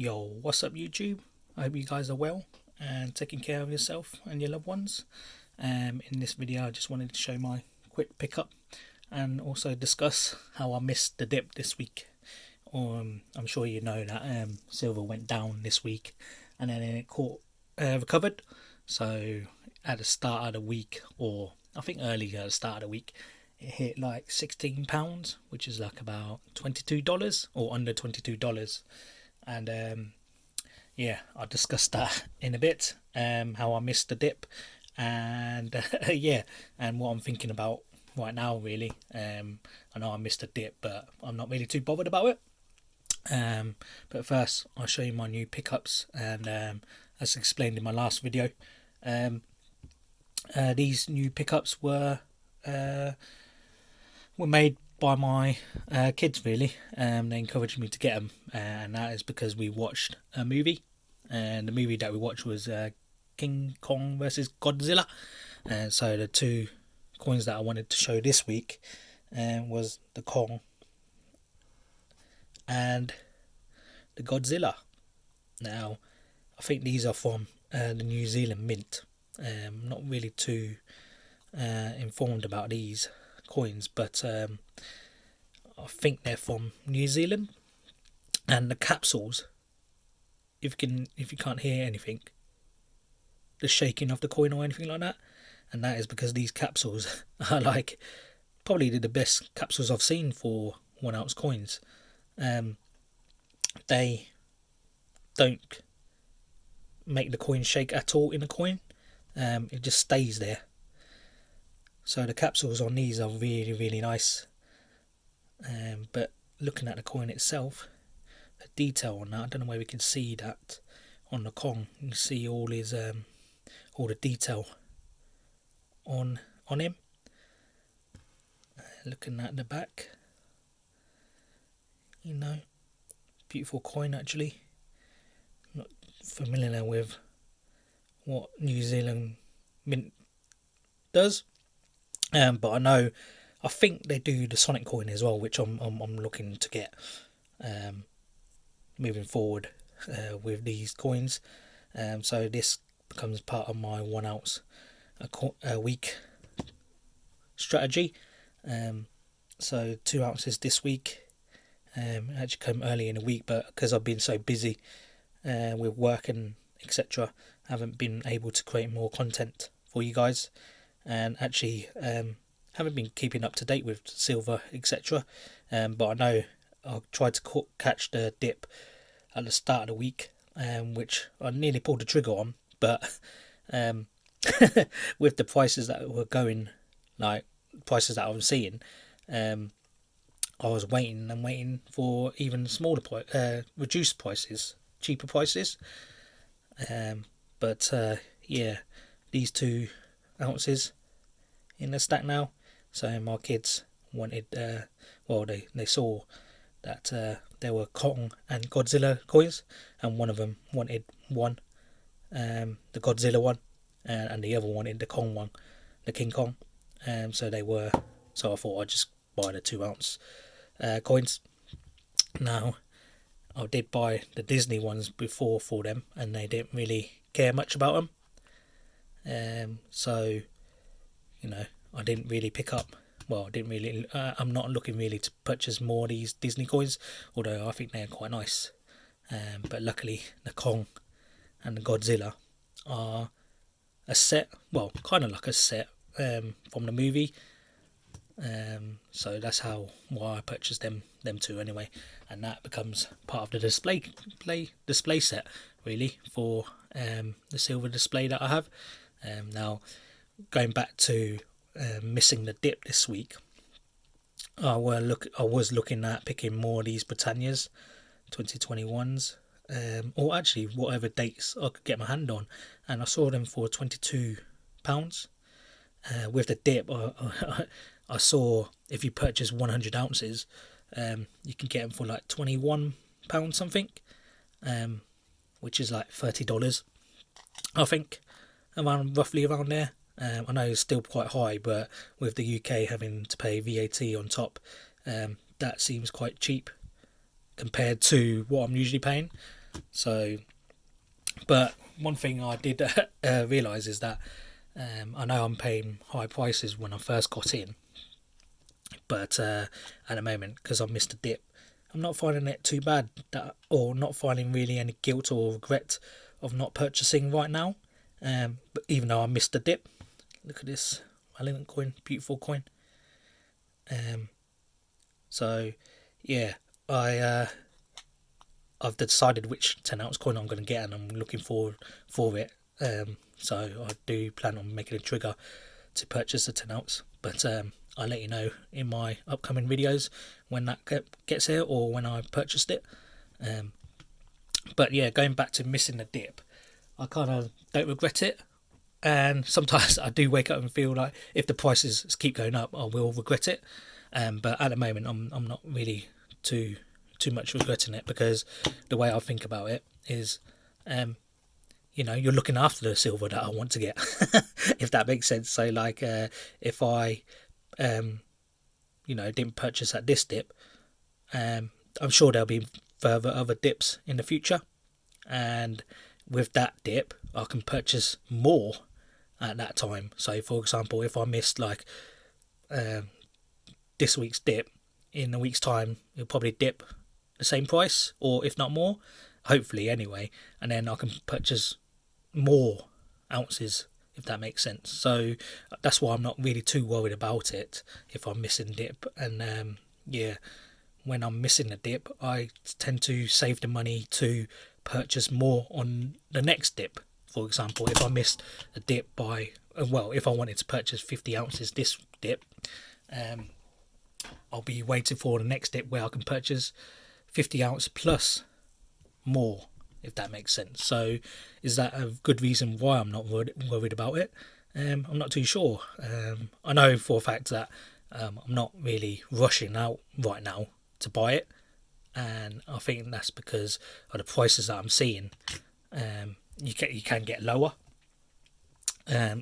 Yo, what's up YouTube? I hope you guys are well and taking care of yourself and your loved ones. In this video I just wanted to show my quick pickup and also discuss how I missed the dip this week. I'm sure you know that silver went down this week and then it recovered. So at the start of the week, or I think earlier at the start of the week, it hit like £16, which is like about $22 or under $22. And yeah, I'll discuss that in a bit, how I missed the dip, and yeah, and what I'm thinking about right now really. I know I missed a dip, but I'm not really too bothered about it. But first I'll show you my new pickups, and as explained in my last video, these new pickups were made by my kids really. They encouraged me to get them, and that is because we watched a movie, and the movie that we watched was Kong versus Godzilla. And so the two coins that I wanted to show this week was the Kong and the Godzilla. Now I think these are from the New Zealand Mint. I'm not really too informed about these coins, but I think they're from New Zealand. And the capsules, if you can't hear anything, the shaking of the coin or anything like that, and that is because these capsules are like probably the best capsules I've seen for 1 ounce coins. They don't make the coin shake at all in the coin. It just stays there. So the capsules on these are really nice. But looking at the coin itself, the detail on that, I don't know where we can see that on the Kong. You can see all his all the detail on him. Looking at the back, you know, beautiful coin actually. I'm not familiar with what New Zealand Mint does, but I think they do the Sonic coin as well, which I'm looking to get moving forward with these coins. So this becomes part of my 1 ounce a week strategy. So 2 ounces this week. Actually come early in the week, but because I've been so busy with work and etc., I haven't been able to create more content for you guys, and actually haven't been keeping up to date with silver etc. But I know I'll try to catch the dip at the start of the week, which I nearly pulled the trigger on, but with the prices that were going, like prices that I was seeing, I was waiting for even smaller reduced prices, cheaper prices. But yeah, these 2 ounces in the stack now. So my kids wanted, they saw that there were Kong and Godzilla coins, and one of them wanted one, the Godzilla one, and the other wanted the Kong one, the King Kong. So I thought I'd just buy the 2 ounce coins. Now I did buy the Disney ones before for them, and they didn't really care much about them. So you know, I didn't really pick up. Well, I didn't really. I'm not looking really to purchase more of these Disney coins, although I think they're quite nice. But luckily, the Kong and the Godzilla are a set. Well, kind of like a set from the movie. So that's why I purchased them two anyway, and that becomes part of the display set really for the silver display that I have. Now going back to missing the dip this week, I was looking at picking more of these Britannias 2021s, or actually whatever dates I could get my hand on, and I saw them for £22. With the dip, I saw if you purchase 100 ounces, you can get them for like £21 something, which is like $30, I think, roughly around there. I know it's still quite high, but with the UK having to pay VAT on top, that seems quite cheap compared to what I'm usually paying. So, but one thing I did realise is that I know I'm paying high prices when I first got in, but at the moment, because I missed a dip, I'm not finding it too bad, or not finding really any guilt or regret of not purchasing right now. But even though I missed a dip, look at this Valorant coin, beautiful coin. So yeah, I've decided which 10 ounce coin I'm going to get, and I'm looking forward for it. So I do plan on making a trigger to purchase the 10 ounce, but I'll let you know in my upcoming videos when that gets here or when I purchased it. But yeah, going back to missing the dip, I kind of don't regret it. And sometimes I do wake up and feel like if the prices keep going up, I will regret it. But at the moment, I'm not really too much regretting it, because the way I think about it is, you're looking after the silver that I want to get, if that makes sense. So like, if I, didn't purchase at this dip, I'm sure there'll be further other dips in the future, and with that dip, I can purchase more at that time. So for example, if I missed like this week's dip, in a week's time it'll probably dip the same price, or if not more, hopefully anyway, and then I can purchase more ounces, if that makes sense. So that's why I'm not really too worried about it if I'm missing dip. And when I'm missing a dip, I tend to save the money to purchase more on the next dip. For example, if I missed a dip by, if I wanted to purchase 50 ounces this dip, I'll be waiting for the next dip where I can purchase 50 ounce plus more, if that makes sense. So is that a good reason why I'm not worried about it? I'm not too sure. I know for a fact that I'm not really rushing out right now to buy it, and I think that's because of the prices that I'm seeing. You can get lower.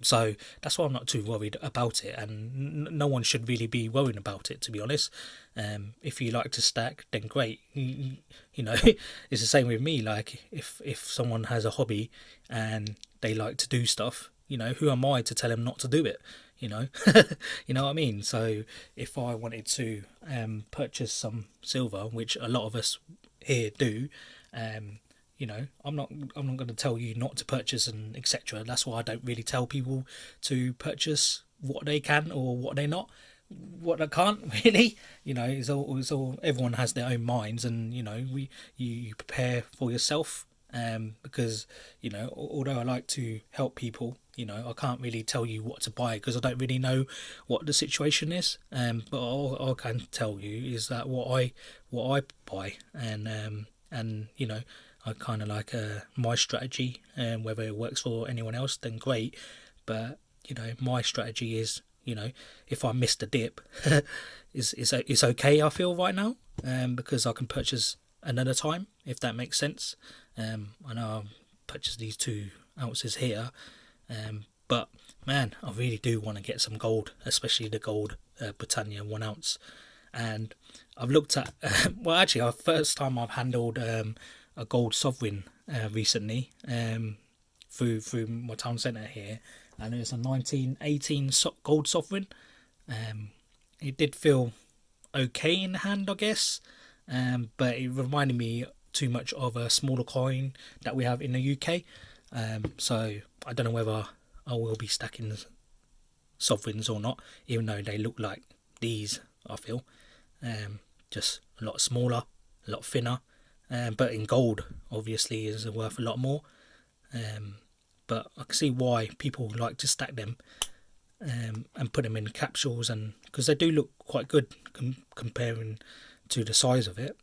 So that's why I'm not too worried about it, and no one should really be worrying about it, to be honest. If you like to stack, then great. It's the same with me. Like if someone has a hobby and they like to do stuff, who am I to tell them not to do it? You know what I mean? So if I wanted to purchase some silver, which a lot of us here do, I'm not going to tell you not to purchase and etc. That's why I don't really tell people to purchase what they can or what they can't really. It's all everyone has their own minds, and you prepare for yourself. Because although I like to help people, I can't really tell you what to buy because I don't really know what the situation is. But all I can tell you is that what I buy, and I kind of like my strategy, and whether it works for anyone else, then great. But my strategy is, if I missed a dip, it's okay. I feel right now, because I can purchase another time, if that makes sense. I know I purchased these 2 ounces here, but man, I really do want to get some gold, especially the gold Britannia 1 ounce. And I've looked at actually, the first time I've handled a gold sovereign recently, through my town centre here, and it's a 1918 gold sovereign. It did feel okay in the hand, I guess, but it reminded me too much of a smaller coin that we have in the UK. So I don't know whether I will be stacking sovereigns or not, even though they look like these. I feel just a lot smaller, a lot thinner. But in gold, obviously, is worth a lot more. But I can see why people like to stack them, and put them in capsules, and because they do look quite good comparing to the size of it.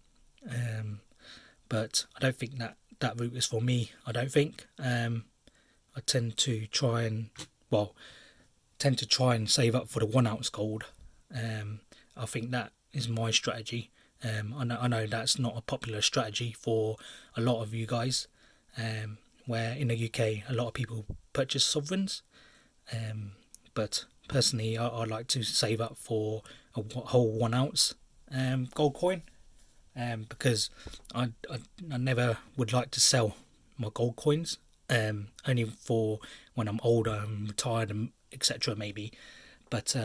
But I don't think that route is for me. I don't think. I tend to try and save up for the 1 ounce gold. I think that is my strategy. I know that's not a popular strategy for a lot of you guys, where in the UK a lot of people purchase sovereigns, but personally I like to save up for a whole 1 ounce gold coin. because I never would like to sell my gold coins, only for when I'm older and retired and etc. maybe. But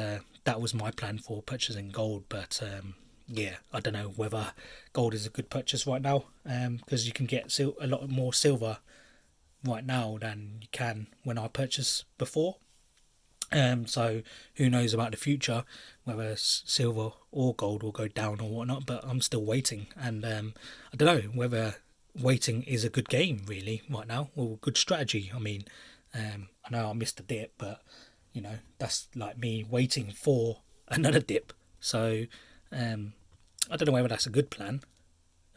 that was my plan for purchasing gold. But yeah, I don't know whether gold is a good purchase right now, because you can get a lot more silver right now than you can when I purchased before. So who knows about the future, whether silver or gold will go down or whatnot. But I'm still waiting, and I don't know whether waiting is a good game really right now, or a good strategy. I mean, I know I missed a dip, but that's like me waiting for another dip. So I don't know whether that's a good plan.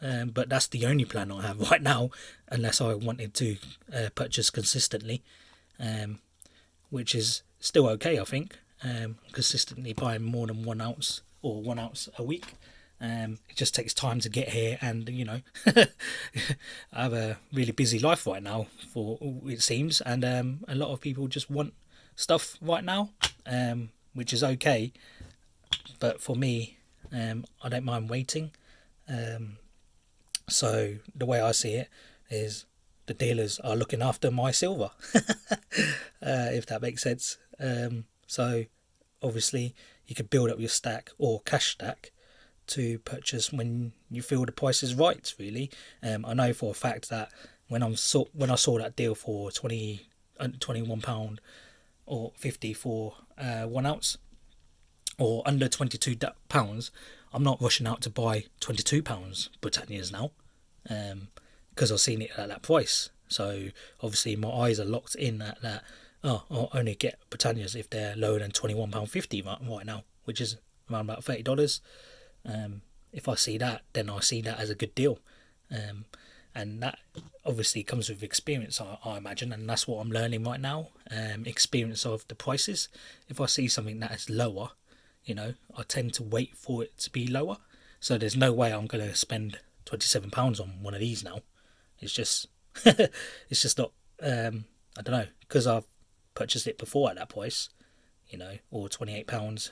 But that's the only plan I have right now, unless I wanted to purchase consistently, which is still okay, I think. Consistently buying more than 1 ounce or 1 ounce a week. It just takes time to get here, and I have a really busy life right now, for it seems, and a lot of people just want stuff right now, which is okay. But for me, I don't mind waiting. So the way I see it is the dealers are looking after my silver, if that makes sense. So obviously you could build up your stack or cash stack to purchase when you feel the price is right. Really, I know for a fact that when I saw that deal for £21 or 50 for 1 ounce, or under £22, I'm not rushing out to buy £22 Britannias now, because I've seen it at that price. So obviously my eyes are locked in at that. Oh, I'll only get Britannias if they're lower than £21.50 right now, which is around about $30. If I see that, then I see that as a good deal. And that obviously comes with experience, I imagine, and that's what I'm learning right now. Experience of the prices. If I see something that is lower, I tend to wait for it to be lower. So there's no way I'm going to spend £27 on one of these now. It's just, it's just not. I don't know, because I've purchased it before at that price, or £28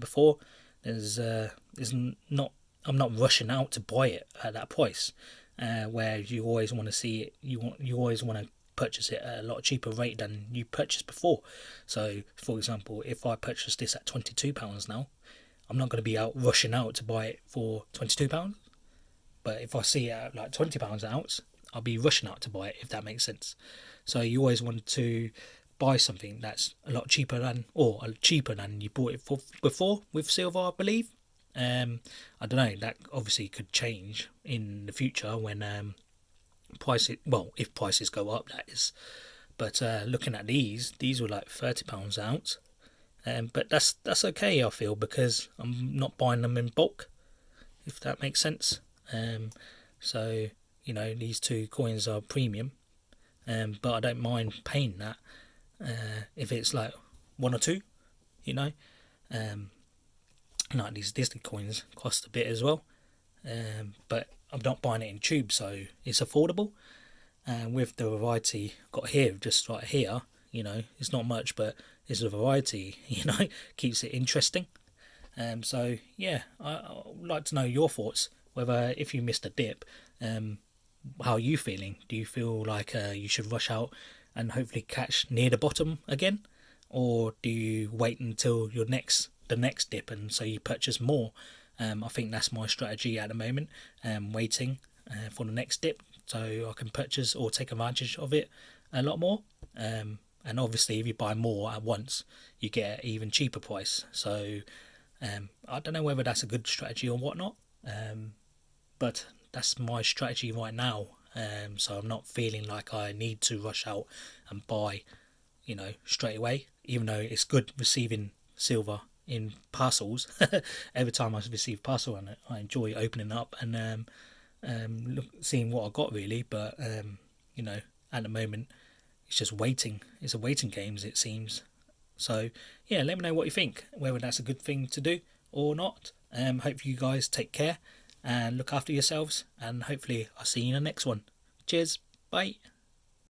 before. There's not. I'm not rushing out to buy it at that price. Where you always want to see it, you always want to purchase it at a lot cheaper rate than you purchased before. So, for example, if I purchase this at £22 now, I'm not going to be out rushing out to buy it for £22. But if I see it at like £20 an ounce, I'll be rushing out to buy it, if that makes sense. So you always want to buy something that's a lot cheaper than you bought it for before with silver, I believe. I don't know, that obviously could change in the future when if prices go up, that is. But looking at these were like £30 an ounce, but that's okay, I feel, because I'm not buying them in bulk, if that makes sense. So these two coins are premium, but I don't mind paying that if it's like one or two, like these Disney coins cost a bit as well, but I'm not buying it in tubes, so it's affordable. And with the variety got here, just right here, it's not much, but it's a variety, keeps it interesting. So yeah, I would like to know your thoughts, whether if you missed a dip, how are you feeling? Do you feel like you should rush out and hopefully catch near the bottom again, or do you wait until the next dip and so you purchase more? I think that's my strategy at the moment, waiting for the next dip so I can purchase or take advantage of it a lot more. And obviously if you buy more at once, you get an even cheaper price. So I don't know whether that's a good strategy or whatnot, but that's my strategy right now. So I'm not feeling like I need to rush out and buy, straight away, even though it's good receiving silver in parcels. Every time I receive a parcel, and I enjoy opening up and seeing what I got really. But at the moment it's just waiting. It's a waiting game, as it seems. So yeah, let me know what you think, whether that's a good thing to do or not. Hope you guys take care and look after yourselves, and hopefully I'll see you in the next one. Cheers, bye.